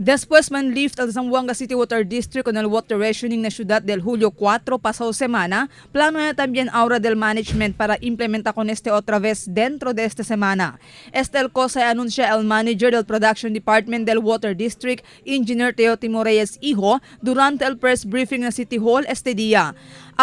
Después manlift al Zamboanga City Water District con el water rationing na ciudad del Julio 4 pasado semana, plano na también ahora del management para implementar con este otra vez dentro de esta semana. Este el cosa anuncia el manager del Production Department del Water District, Engineer Teotimo Reyes Hijo, durante el press briefing na City Hall este día.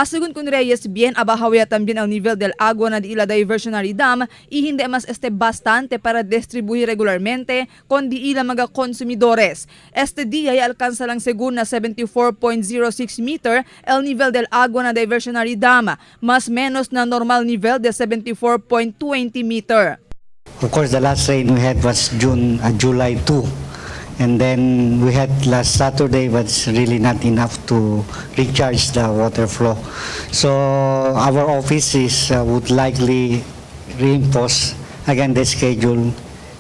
Según con Reyes, bien abajo ya también el nivel del agua na Ila Diversionary Dam y hindi mas bastante para distribuir regularmente con di ila mga konsumidores. Este día ya alcanza lang según na 74.06 meter el nivel del agua na Diversionary Dam, mas menos na normal nivel de 74.20 meter. Of course, the last rain we had was July 2. And then we had last Saturday, but it's really not enough to recharge the water flow. So our office would likely reinforce again the schedule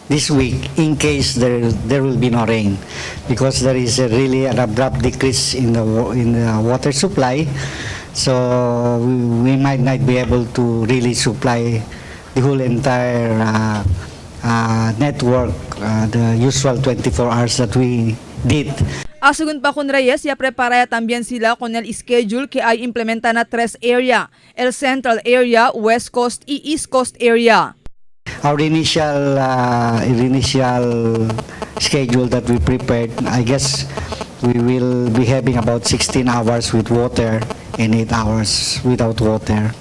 this week in case there will be no rain, because there is really an abrupt decrease in the water supply. So we might not be able to really supply the whole entire network, the usual 24 hours that we did. Según pa con Reyes, ya prepara también sila con el schedule que ay implementa na 3 area, el Central Area, West Coast y East Coast Area. Our initial schedule that we prepared, I guess we will be having about 16 hours with water and 8 hours without water.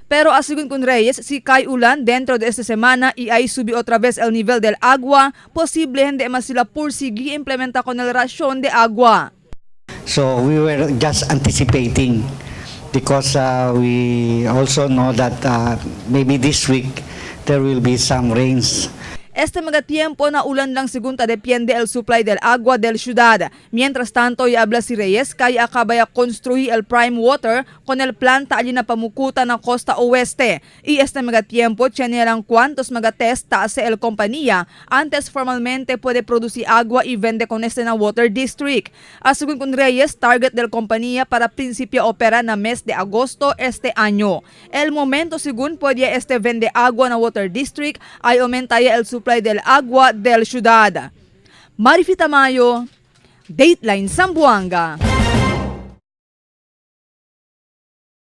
Pero según con Reyes, si cae ulan dentro de esta semana y ay subi otra vez el nivel del agua, posible hindi mas sila pursigi implementa con el rasyon de agua. So we were just anticipating, because we also know that maybe this week there will be some rains. Este mga tiempo na ulan lang segunda depende el supply del agua del ciudad. Mientras tanto, habla si Reyes, kaya akabaya construir el prime water con el planta allí na pamukuta ng Costa Oeste. Y este mga tiempo, tiyanelang cuantos mga test hace el compañía antes formalmente puede producir agua y vende con este na water district. Según con Reyes, target del compañía para principio opera na mes de agosto este año. El momento según puede vende agua na water district ay aumentaría el supply del agua del ciudad. Marifita Mayo, Dateline Zamboanga.